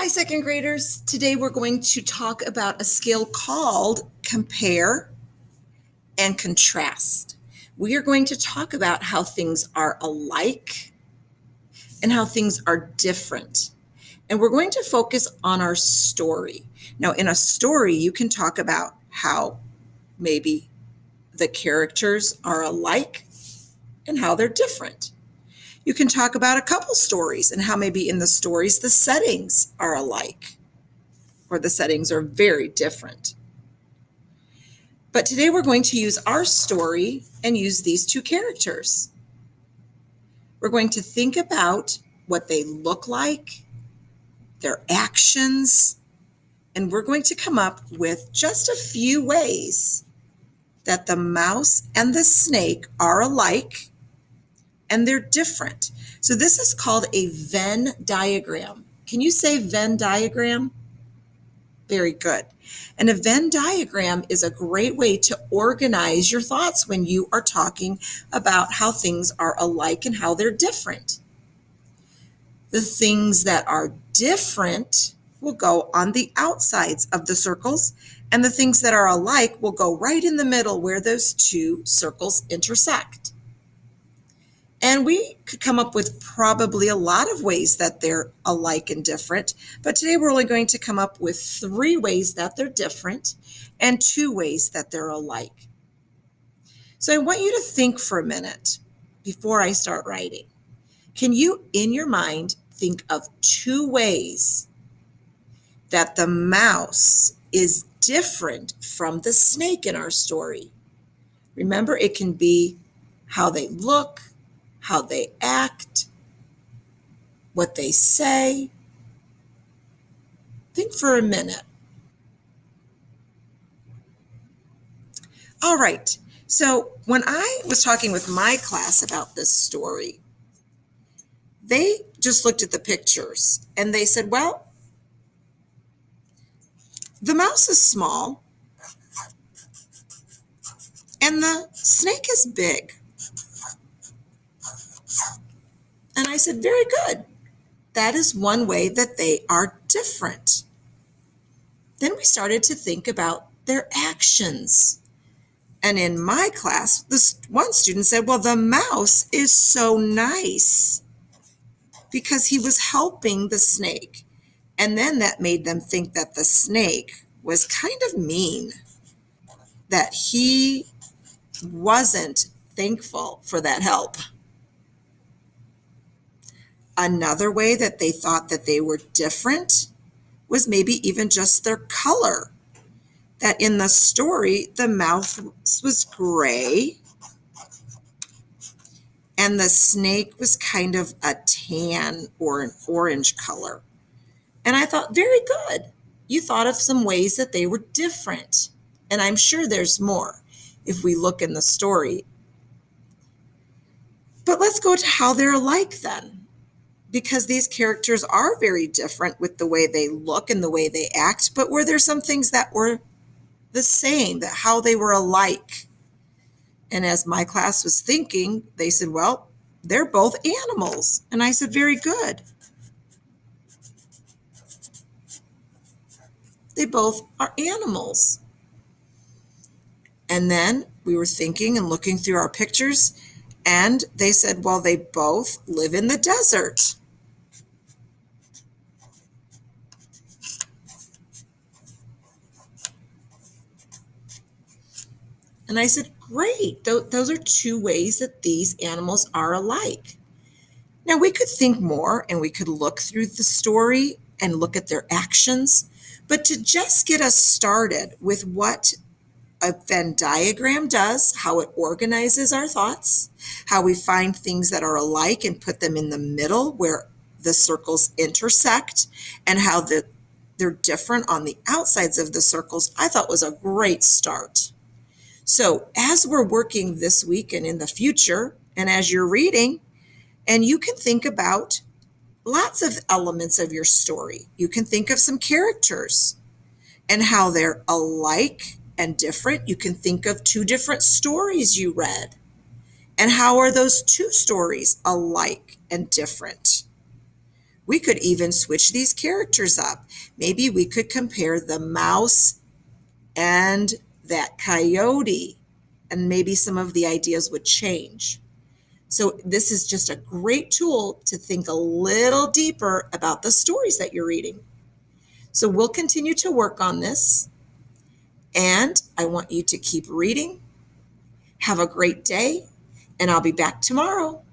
Hi, second graders. Today we're going to talk about a skill called compare and contrast. We are going to talk about how things are alike and how things are different. And we're going to focus on our story. Now, in a story, you can talk about how maybe the characters are alike and how they're different. You can talk about a couple stories and how maybe in the stories the settings are alike or the settings are very different. But today we're going to use our story and use these two characters. We're going to think about what they look like, their actions, and we're going to come up with just a few ways that the mouse and the snake are alike and they're different. So this is called a Venn diagram. Can you say Venn diagram? Very good. And a Venn diagram is a great way to organize your thoughts when you are talking about how things are alike and how they're different. The things that are different will go on the outsides of the circles, and the things that are alike will go right in the middle where those two circles intersect. And we could come up with probably a lot of ways that they're alike and different, but today we're only going to come up with 3 ways that they're different and 2 ways that they're alike. So I want you to think for a minute before I start writing. Can you, in your mind, think of 2 ways that the mouse is different from the snake in our story? Remember, it can be how they look, how they act, what they say. Think for a minute. All right. So when I was talking with my class about this story, they just looked at the pictures and they said, well, the mouse is small and the snake is big. And I said, very good. That is one way that they are different. Then we started to think about their actions. And in my class, this one student said, well, the mouse is so nice because he was helping the snake. And then that made them think that the snake was kind of mean, that he wasn't thankful for that help. Another way that they thought that they were different was maybe even just their color. That in the story, the mouse was gray and the snake was kind of a tan or an orange color. And I thought, very good. You thought of some ways that they were different. And I'm sure there's more if we look in the story. But let's go to how they're alike then, because these characters are very different with the way they look and the way they act. But were there some things that were the same, that how they were alike? And as my class was thinking, they said, well, they're both animals. And I said, very good. They both are animals. And then we were thinking and looking through our pictures, and they said, well, they both live in the desert. And I said, great, those are 2 ways that these animals are alike. Now we could think more and we could look through the story and look at their actions, but to just get us started with what a Venn diagram does, how it organizes our thoughts, how we find things that are alike and put them in the middle where the circles intersect, and how they're different on the outsides of the circles, I thought was a great start. So as we're working this week and in the future, and as you're reading, and you can think about lots of elements of your story. You can think of some characters and how they're alike and different. You can think of 2 different stories you read. And how are those 2 stories alike and different? We could even switch these characters up. Maybe we could compare the mouse and that coyote, and maybe some of the ideas would change. So this is just a great tool to think a little deeper about the stories that you're reading. So we'll continue to work on this, and I want you to keep reading. Have a great day, and I'll be back tomorrow.